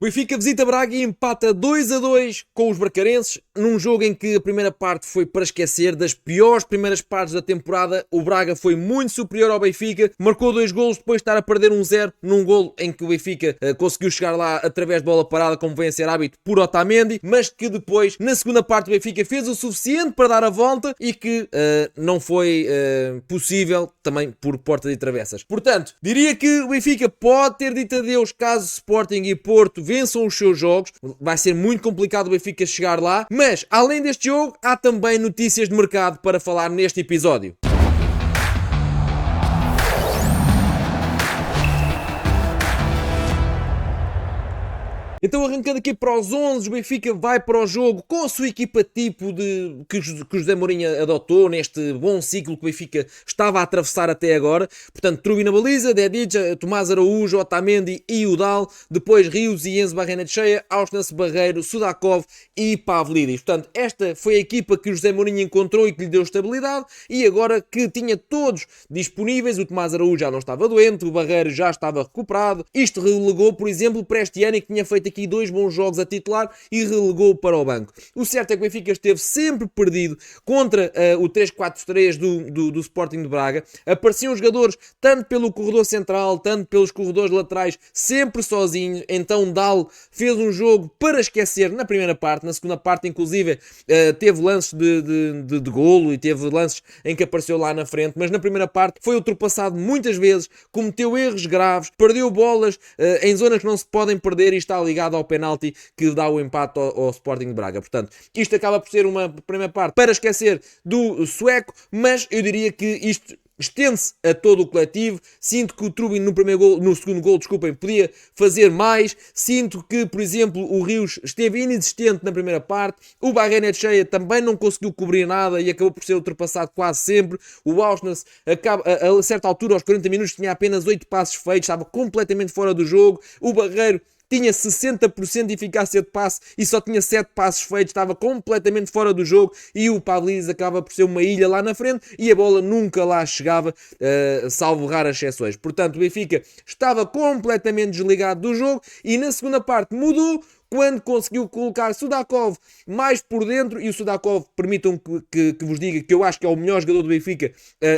O Benfica visita Braga e empata 2-2 com os bracarenses, num jogo em que a primeira parte foi para esquecer. Das piores primeiras partes da temporada. O Braga foi muito superior ao Benfica, marcou 2 golos depois de estar a perder 1-0, num golo em que o Benfica conseguiu chegar lá através de bola parada, como vem a ser hábito, por Otamendi, mas que depois, na segunda parte, o Benfica fez o suficiente para dar a volta e que não foi possível também por porta de travessas. Portanto, diria que o Benfica pode ter dito adeus caso Sporting e Porto vençam os seus jogos. Vai ser muito complicado o Benfica chegar lá, mas além deste jogo há também notícias de mercado para falar neste episódio. Então, arrancando aqui para os 11, o Benfica vai para o jogo com a sua equipa tipo que José Mourinho adotou neste bom ciclo que o Benfica estava a atravessar até agora. Portanto, Trubin na baliza, Dedic, Tomás Araújo, Otamendi e Udal. Depois Rios e Enzo Barrenetxea, Auschwitz, Barreiro, Sudakov e Pavlidis. Portanto, esta foi a equipa que o José Mourinho encontrou e que lhe deu estabilidade. E agora que tinha todos disponíveis, o Tomás Araújo já não estava doente, o Barreiro já estava recuperado. Isto relegou, por exemplo, para este ano, que tinha feito aqui 2 bons jogos a titular e relegou para o banco. O certo é que o Benfica esteve sempre perdido contra o 3-4-3 do Sporting de Braga. Apareciam jogadores tanto pelo corredor central, tanto pelos corredores laterais, sempre sozinho. Então Dal fez um jogo para esquecer na primeira parte. Na segunda parte, inclusive, teve lances de golo e teve lances em que apareceu lá na frente, mas na primeira parte foi ultrapassado muitas vezes, cometeu erros graves, perdeu bolas em zonas que não se podem perder e está ligado ao penalti que dá o empate ao Sporting de Braga. Portanto, isto acaba por ser uma primeira parte para esquecer do sueco, mas eu diria que isto estende-se a todo o coletivo. Sinto que o Trubin no segundo gol, podia fazer mais. Sinto que, por exemplo, o Rios esteve inexistente na primeira parte. O Barrenetxea também não conseguiu cobrir nada e acabou por ser ultrapassado quase sempre. O Auschwitz, a certa altura, aos 40 minutos, tinha apenas 8 passos feitos, estava completamente fora do jogo. O Barreiro tinha 60% de eficácia de passe e só tinha 7 passos feitos, estava completamente fora do jogo, e o Pavlidis acaba por ser uma ilha lá na frente e a bola nunca lá chegava, salvo raras exceções. Portanto, o Benfica estava completamente desligado do jogo e na segunda parte mudou quando conseguiu colocar Sudakov mais por dentro, e o Sudakov, permitam que vos diga que eu acho que é o melhor jogador do Benfica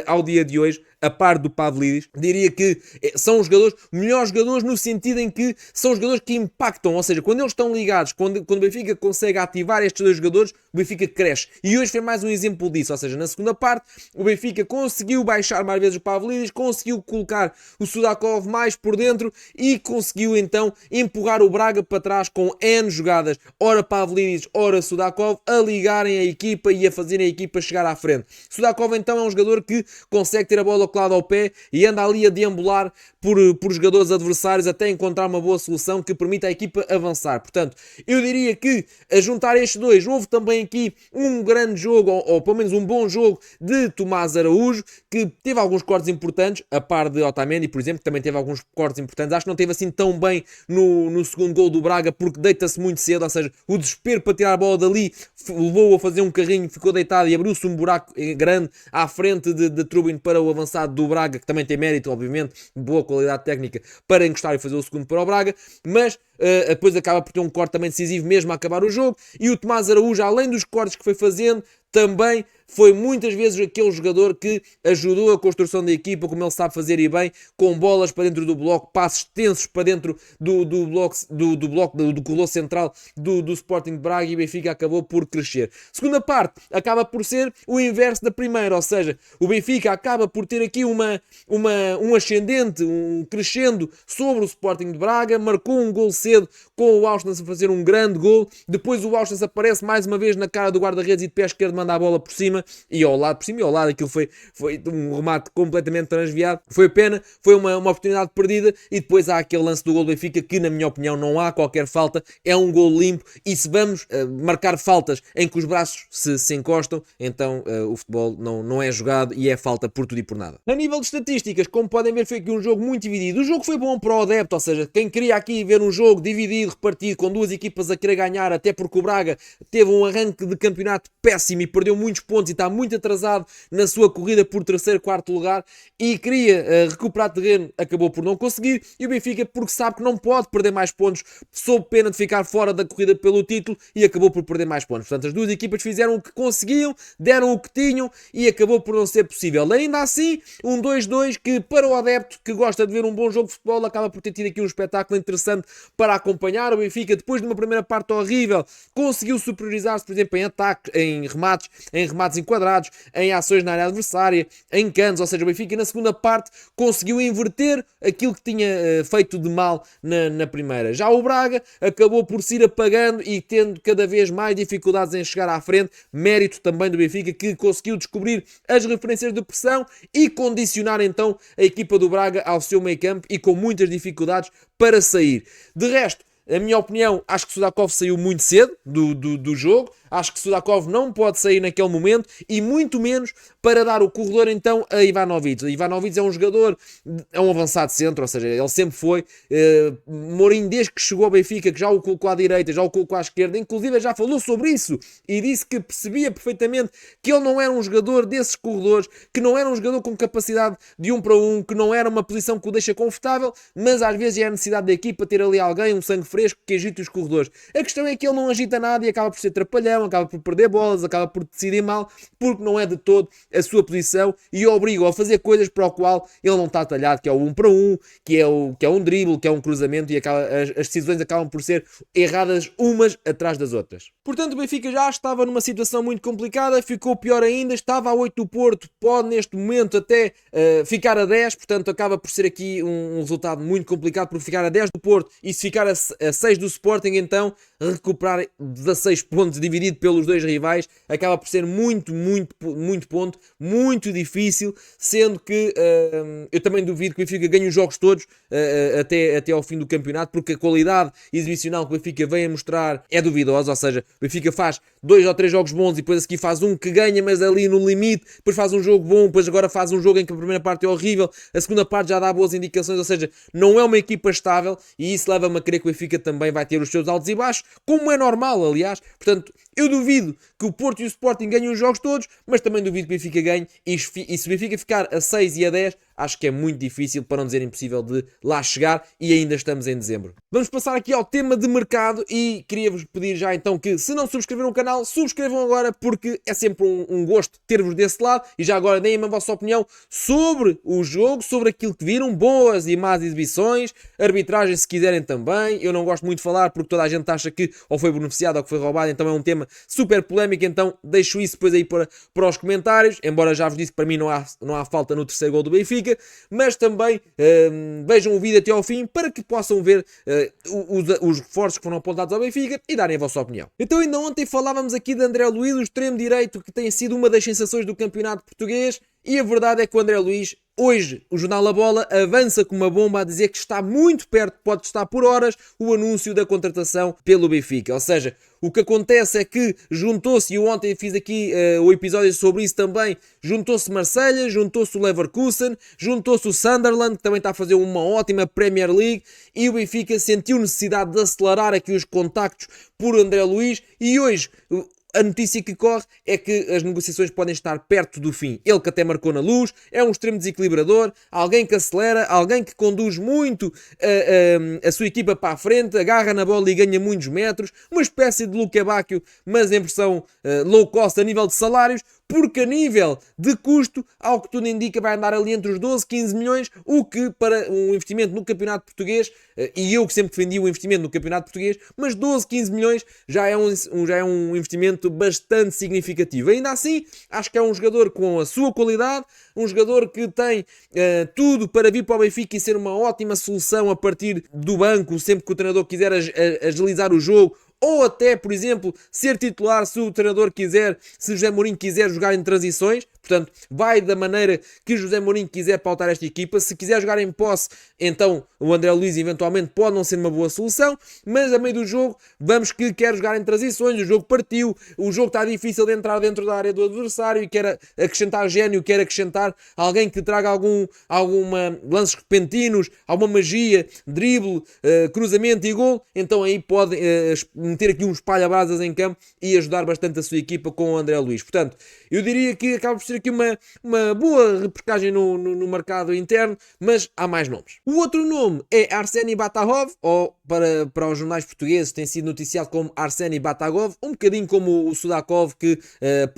ao dia de hoje, a par do Pavlidis. Diria que são os melhores jogadores no sentido em que são os jogadores que impactam, ou seja, quando eles estão ligados, quando o Benfica consegue ativar estes dois jogadores, o Benfica cresce. E hoje foi mais um exemplo disso, ou seja, na segunda parte, o Benfica conseguiu baixar mais vezes o Pavlidis, conseguiu colocar o Sudakov mais por dentro e conseguiu então empurrar o Braga para trás com N jogadas, ora Pavlidis, ora Sudakov, a ligarem a equipa e a fazerem a equipa chegar à frente. Sudakov então é um jogador que consegue ter a bola colada ao pé e anda ali a deambular por jogadores adversários até encontrar uma boa solução que permita à equipa avançar. Portanto, eu diria que a juntar estes dois, houve também aqui um grande jogo, ou pelo menos um bom jogo de Tomás Araújo, que teve alguns cortes importantes, a par de Otamendi, por exemplo, que também teve alguns cortes importantes. Acho que não teve assim tão bem no segundo gol do Braga, porque deita-se muito cedo, ou seja, o desespero para tirar a bola dali levou a fazer um carrinho, ficou deitado e abriu-se um buraco grande à frente de Trubin para o avançado do Braga, que também tem mérito, obviamente, boa qualidade técnica para encostar e fazer o segundo para o Braga, mas depois acaba por ter um corte também decisivo mesmo a acabar o jogo. E o Tomás Araújo, além dos cortes que foi fazendo, também foi muitas vezes aquele jogador que ajudou a construção da equipa, como ele sabe fazer e bem, com bolas para dentro do bloco, passos tensos para dentro do corredor central do Sporting de Braga, e o Benfica acabou por crescer. Segunda parte acaba por ser o inverso da primeira, ou seja, o Benfica acaba por ter aqui um ascendente, um crescendo sobre o Sporting de Braga, marcou um gol cedo com o Auschwitz a fazer um grande gol, depois o Auschwitz aparece mais uma vez na cara do guarda-redes e de pé esquerdo manda a bola por cima e ao lado, aquilo foi um remate completamente transviado, foi pena, foi uma oportunidade perdida, e depois há aquele lance do gol do Benfica que, na minha opinião, não há qualquer falta, é um gol limpo, e se vamos marcar faltas em que os braços se encostam, então o futebol não é jogado e é falta por tudo e por nada. A nível de estatísticas, como podem ver, foi aqui um jogo muito dividido. O jogo foi bom para o adepto, ou seja, quem queria aqui ver um jogo jogo dividido, repartido, com duas equipas a querer ganhar, até porque o Braga teve um arranque de campeonato péssimo e perdeu muitos pontos e está muito atrasado na sua corrida por terceiro, quarto lugar e queria recuperar terreno, acabou por não conseguir. E o Benfica, porque sabe que não pode perder mais pontos, sob pena de ficar fora da corrida pelo título, e acabou por perder mais pontos. Portanto, as duas equipas fizeram o que conseguiam, deram o que tinham e acabou por não ser possível. Ainda assim, um 2-2 que, para o adepto que gosta de ver um bom jogo de futebol, acaba por ter tido aqui um espetáculo interessante para acompanhar. O Benfica, depois de uma primeira parte horrível, conseguiu superiorizar-se, por exemplo, em ataques, em remates enquadrados, em ações na área adversária, em cantos. Ou seja, o Benfica na segunda parte conseguiu inverter aquilo que tinha feito de mal na primeira. Já o Braga acabou por se ir apagando e tendo cada vez mais dificuldades em chegar à frente. Mérito também do Benfica, que conseguiu descobrir as referências de pressão e condicionar então a equipa do Braga ao seu meio campo e com muitas dificuldades para sair. De resto, a minha opinião, acho que Sudakov saiu muito cedo do jogo. Acho que Sudakov não pode sair naquele momento e muito menos para dar o corredor então a Ivanovic. Ivanovic é um jogador, é um avançado centro, ou seja, ele sempre foi. Mourinho, desde que chegou ao Benfica, que já o colocou à direita, já o colocou à esquerda, inclusive já falou sobre isso e disse que percebia perfeitamente que ele não era um jogador desses corredores, que não era um jogador com capacidade de 1 para 1, que não era uma posição que o deixa confortável, mas às vezes é a necessidade da equipa ter ali alguém, um sangue fresco, que agite os corredores. A questão é que ele não agita nada e acaba por ser trapalhão, acaba por perder bolas, acaba por decidir mal, porque não é de todo a sua posição e obriga-o a fazer coisas para o qual ele não está talhado, que é o 1 para 1, que é um drible, que é um cruzamento, e as decisões acabam por ser erradas umas atrás das outras. Portanto, o Benfica já estava numa situação muito complicada, ficou pior ainda, estava a 8 do Porto, pode neste momento até ficar a 10, portanto acaba por ser aqui um resultado muito complicado, porque ficar a 10 do Porto e se ficar a 6 do Sporting, então recuperar 16 pontos dividido pelos dois rivais acaba por ser muito ponto, muito difícil, sendo que eu também duvido que o Benfica ganhe os jogos todos até ao fim do campeonato, porque a qualidade exibicional que o Benfica vem a mostrar é duvidosa. Ou seja, o Benfica faz 2 ou 3 jogos bons e depois a seguir faz um que ganha, mas ali no limite, depois faz um jogo bom, depois agora faz um jogo em que a primeira parte é horrível, a segunda parte já dá boas indicações. Ou seja, não é uma equipa estável e isso leva-me a crer que o Benfica também vai ter os seus altos e baixos, como é normal, aliás. Portanto, eu duvido que o Porto e o Sporting ganhem os jogos todos, mas também duvido que o Benfica ganhe, e se o Benfica ficar a 6 e a 10, acho que é muito difícil, para não dizer impossível, de lá chegar, e ainda estamos em dezembro. Vamos passar aqui ao tema de mercado e queria-vos pedir já então que, se não subscreveram o canal, subscrevam agora, porque é sempre um gosto ter-vos desse lado. E já agora deem-me a vossa opinião sobre o jogo, sobre aquilo que viram, boas e más exibições, arbitragem se quiserem também. Eu não gosto muito de falar porque toda a gente acha que ou foi beneficiado ou que foi roubado, então é um tema super polémico, então deixo isso depois aí para os comentários, embora já vos disse que para mim não há falta no terceiro gol do Benfica, mas também vejam o vídeo até ao fim para que possam ver os reforços que foram apontados ao Benfica e darem a vossa opinião. Então ainda ontem falávamos aqui de André Luiz, o extremo direito, que tem sido uma das sensações do campeonato português, e a verdade é que o André Luiz, hoje, o Jornal A Bola avança com uma bomba a dizer que está muito perto, pode estar por horas, o anúncio da contratação pelo Benfica. Ou seja, o que acontece é que juntou-se, e eu ontem fiz aqui o episódio sobre isso também, juntou-se Marselha, juntou-se o Leverkusen, juntou-se o Sunderland, que também está a fazer uma ótima Premier League, e o Benfica sentiu necessidade de acelerar aqui os contactos por André Luiz, e hoje a notícia que corre é que as negociações podem estar perto do fim. Ele que até marcou na Luz, é um extremo desequilibrador, alguém que acelera, alguém que conduz muito a sua equipa para a frente, agarra na bola e ganha muitos metros, uma espécie de Luque Bacchio, mas em versão low cost a nível de salários, porque a nível de custo, ao que tudo indica, vai andar ali entre os 12 e 15 milhões, o que para um investimento no campeonato português, e eu que sempre defendi o investimento no campeonato português, mas 12, 15 milhões já é um investimento bastante significativo. Ainda assim, acho que é um jogador com a sua qualidade, um jogador que tem tudo para vir para o Benfica e ser uma ótima solução a partir do banco, sempre que o treinador quiser agilizar o jogo, ou até, por exemplo, ser titular se o treinador quiser, se José Mourinho quiser jogar em transições. Portanto, vai da maneira que José Mourinho quiser pautar esta equipa. Se quiser jogar em posse, então o André Luiz eventualmente pode não ser uma boa solução, mas a meio do jogo, vamos que quer jogar em transições, o jogo partiu, o jogo está difícil de entrar dentro da área do adversário e quer acrescentar gênio, quer acrescentar alguém que traga alguma lances repentinos, alguma magia, drible, cruzamento e gol, então aí pode meter aqui uns espalha-brasas em campo e ajudar bastante a sua equipa com o André Luiz. Portanto, eu diria que acaba por ser aqui uma boa repescagem no mercado interno, mas há mais nomes. O outro nome é Arseny Batagov, ou para os jornais portugueses tem sido noticiado como Arseny Batagov, um bocadinho como o Sudakov, que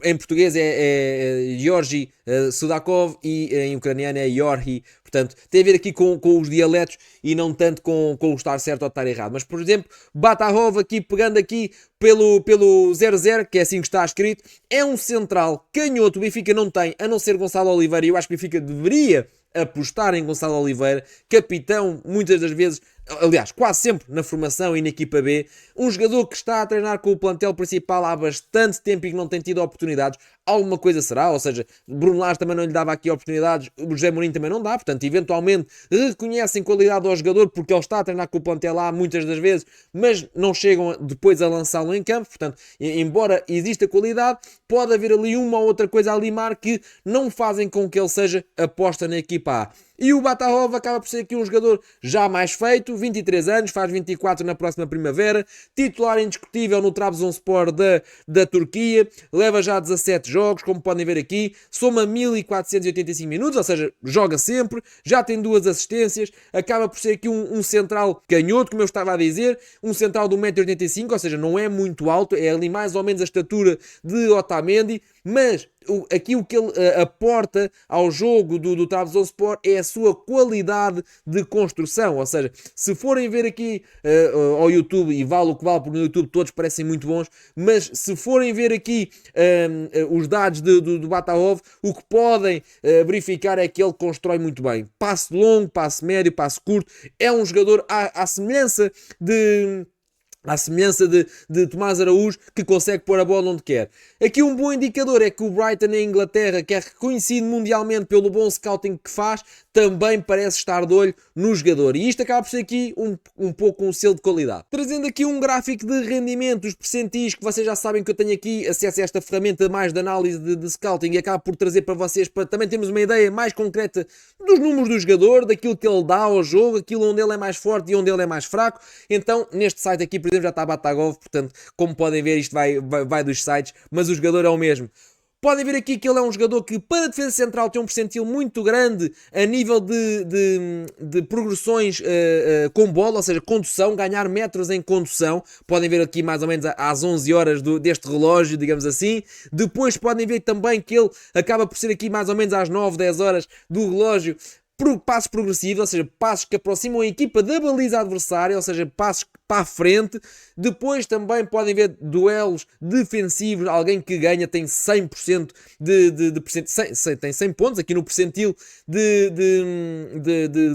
em português é Georgi Sudakov e em ucraniano é Yorhi. Portanto, tem a ver aqui com os dialetos e não tanto com o estar certo ou estar errado. Mas, por exemplo, Batagov aqui, pegando aqui pelo 00, que é assim que está escrito, é um central canhoto. O Benfica não tem, a não ser Gonçalo Oliveira, e eu acho que o Benfica deveria apostar em Gonçalo Oliveira, capitão, muitas das vezes, aliás, quase sempre na formação e na equipa B, um jogador que está a treinar com o plantel principal há bastante tempo e que não tem tido oportunidades. Alguma coisa será, ou seja, Bruno Lage também não lhe dava aqui oportunidades, o José Mourinho também não dá, portanto, eventualmente reconhecem qualidade ao jogador porque ele está a treinar com o plantel lá muitas das vezes, mas não chegam depois a lançá-lo em campo, portanto, embora exista qualidade, pode haver ali uma ou outra coisa a limar que não fazem com que ele seja aposta na equipa A. E o Batagov acaba por ser aqui um jogador já mais feito, 23 anos, faz 24 na próxima primavera, titular indiscutível no Trabzonspor da Turquia, leva já 17 jogos, como podem ver aqui, soma 1485 minutos, ou seja, joga sempre, já tem 2 assistências, acaba por ser aqui um central canhoto, como eu estava a dizer, um central de 1,85m, ou seja, não é muito alto, é ali mais ou menos a estatura de Otamendi, mas aqui o que ele aporta ao jogo do Trabzonspor é a sua qualidade de construção, ou seja, se forem ver aqui ao YouTube, e vale o que vale, porque no YouTube todos parecem muito bons, mas se forem ver aqui os dados do Batagov, o que podem verificar é que ele constrói muito bem, passe longo, passe médio, passe curto, é um jogador à semelhança de Tomás Araújo, que consegue pôr a bola onde quer. Aqui um bom indicador é que o Brighton em Inglaterra, que é reconhecido mundialmente pelo bom scouting que faz, também parece estar de olho no jogador. E isto acaba por ser aqui um pouco um selo de qualidade. Trazendo aqui um gráfico de rendimento, os percentis, que vocês já sabem que eu tenho aqui acesso a esta ferramenta mais de análise de scouting, e acaba por trazer para vocês, para também termos uma ideia mais concreta dos números do jogador, daquilo que ele dá ao jogo, aquilo onde ele é mais forte e onde ele é mais fraco. Então, neste site aqui, por exemplo, já está Batagov, portanto, como podem ver, isto vai dos sites, mas o jogador é o mesmo. Podem ver aqui que ele é um jogador que, para a defesa central, tem um percentil muito grande a nível de progressões com bola, ou seja, condução, ganhar metros em condução. Podem ver aqui mais ou menos às 11 horas deste relógio, digamos assim. Depois podem ver também que ele acaba por ser aqui mais ou menos às 9, 10 horas do relógio. Passos progressivos, ou seja, passos que aproximam a equipa da baliza adversária, ou seja, passos para a frente. Depois também podem ver duelos defensivos, alguém que ganha tem 100% tem 100 pontos aqui no percentil de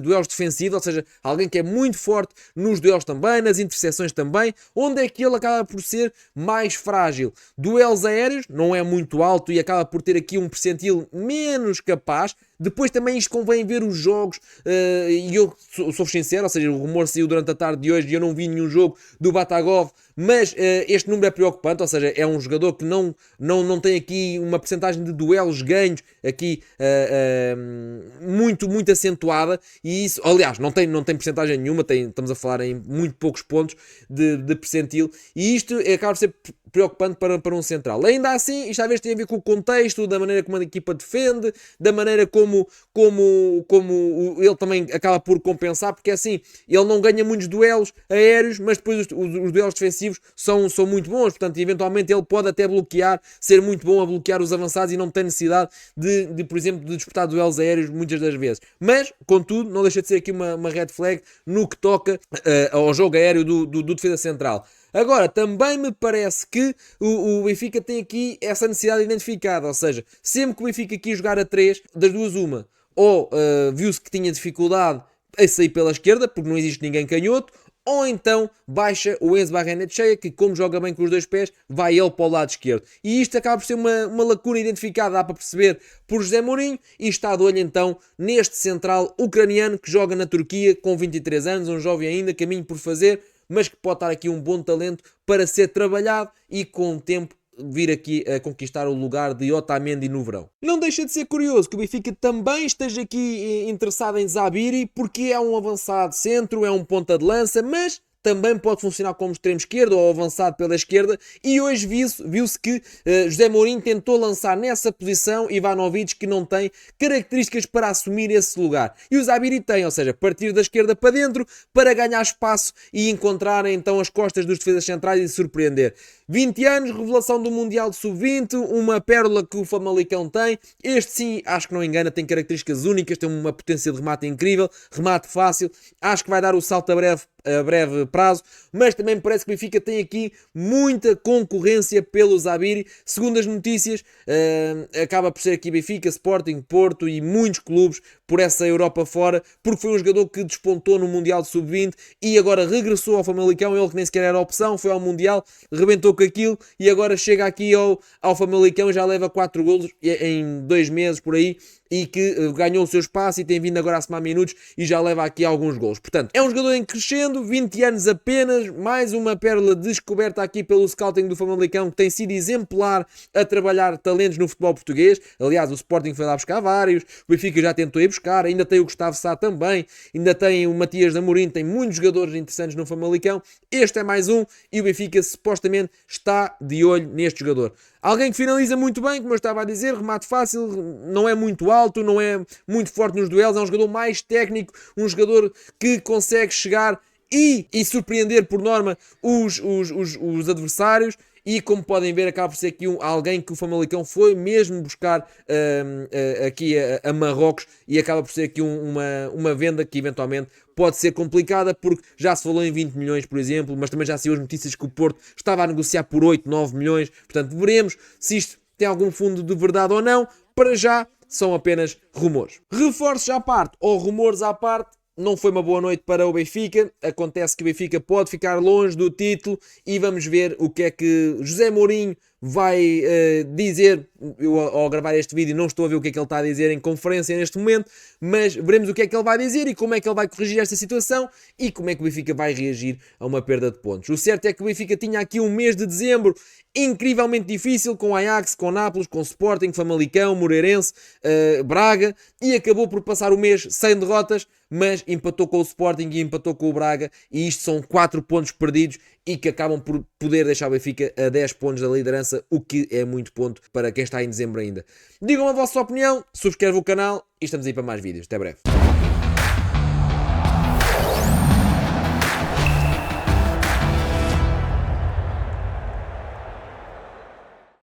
duelos defensivos, ou seja, alguém que é muito forte nos duelos também, nas interseções também. Onde é que ele acaba por ser mais frágil? Duelos aéreos, não é muito alto e acaba por ter aqui um percentil menos capaz. Depois também isto convém ver os jogos, e eu sou sincero, ou seja, o rumor saiu durante a tarde de hoje e eu não vi nenhum jogo do Batagov, mas este número é preocupante, ou seja, é um jogador que não tem aqui uma percentagem de duelos ganhos aqui muito, muito acentuada, e isso, aliás, não tem percentagem nenhuma, estamos a falar em muito poucos pontos de percentil, e isto acaba por ser preocupante para um central. Ainda assim, isto às vezes tem a ver com o contexto, da maneira como a equipa defende, da maneira como ele também acaba por compensar, porque assim, ele não ganha muitos duelos aéreos, mas depois os duelos defensivos são muito bons, portanto, eventualmente ele pode até ser muito bom a bloquear os avançados e não tem necessidade de por exemplo, de disputar duelos aéreos muitas das vezes. Mas, contudo, não deixa de ser aqui uma red flag no que toca ao jogo aéreo do defesa central. Agora, também me parece que o Benfica tem aqui essa necessidade identificada, ou seja, sempre que o Benfica quis jogar a 3, das duas uma, ou viu-se que tinha dificuldade a sair pela esquerda, porque não existe ninguém canhoto, ou então baixa o Enzo Barrenetxea, que como joga bem com os dois pés, vai ele para o lado esquerdo. E isto acaba por ser uma lacuna identificada, dá para perceber, por José Mourinho, e está de olho então neste central ucraniano que joga na Turquia com 23 anos, um jovem ainda, caminho por fazer, mas que pode estar aqui um bom talento para ser trabalhado e com o tempo vir aqui a conquistar o lugar de Otamendi no verão. Não deixa de ser curioso que o Benfica também esteja aqui interessado em Zabiri, porque é um avançado centro, é um ponta de lança, mas também pode funcionar como extremo esquerdo ou avançado pela esquerda, e hoje viu-se que José Mourinho tentou lançar nessa posição Ivanovic, que não tem características para assumir esse lugar. E o Zabiri tem, ou seja, partir da esquerda para dentro para ganhar espaço e encontrar então as costas dos defesas centrais e surpreender. 20 anos, revelação do Mundial de Sub-20, uma pérola que o Famalicão tem. Este sim, acho que não engana, tem características únicas, tem uma potência de remate incrível, remate fácil, acho que vai dar o salto a breve prazo, mas também me parece que o Benfica tem aqui muita concorrência pelo Zabiri. Segundo as notícias, acaba por ser aqui Benfica, Sporting, Porto e muitos clubes por essa Europa fora, porque foi um jogador que despontou no Mundial de Sub-20 e agora regressou ao Famalicão, ele que nem sequer era opção, foi ao Mundial, rebentou com aquilo e agora chega aqui ao Famalicão, já leva 4 golos em 2 meses por aí, e que ganhou o seu espaço e tem vindo agora a somar minutos e já leva aqui alguns golos. Portanto, é um jogador em crescendo, 20 anos apenas, mais uma pérola descoberta aqui pelo scouting do Famalicão, que tem sido exemplar a trabalhar talentos no futebol português. Aliás, o Sporting foi lá buscar vários, o Benfica já tentou ir buscar, ainda tem o Gustavo Sá também, ainda tem o Matias Amorim, tem muitos jogadores interessantes no Famalicão. Este é mais um e o Benfica supostamente está de olho neste jogador. Alguém que finaliza muito bem, como eu estava a dizer, remate fácil, não é muito alto, não é muito forte nos duelos, é um jogador mais técnico, um jogador que consegue chegar e surpreender por norma os adversários. E como podem ver, acaba por ser aqui alguém que o Famalicão foi mesmo buscar aqui a Marrocos, e acaba por ser aqui uma venda que eventualmente pode ser complicada, porque já se falou em 20 milhões, por exemplo, mas também já saiu as notícias que o Porto estava a negociar por 8, 9 milhões. Portanto, veremos se isto tem algum fundo de verdade ou não. Para já, são apenas rumores. Reforços à parte, ou rumores à parte, não foi uma boa noite para o Benfica. Acontece que o Benfica pode ficar longe do título e vamos ver o que é que José Mourinho vai dizer. Eu, ao gravar este vídeo, não estou a ver o que é que ele está a dizer em conferência neste momento, mas veremos o que é que ele vai dizer e como é que ele vai corrigir esta situação e como é que o Benfica vai reagir a uma perda de pontos. O certo é que o Benfica tinha aqui um mês de dezembro incrivelmente difícil, com Ajax, com Nápoles, com Sporting, Famalicão, Moreirense, Braga, e acabou por passar o mês sem derrotas, mas empatou com o Sporting e empatou com o Braga, e isto são 4 pontos perdidos e que acabam por poder deixar o Benfica a 10 pontos da liderança, o que é muito ponto para quem está em dezembro ainda. Digam a vossa opinião, subscrevam o canal e estamos aí para mais vídeos. Até breve.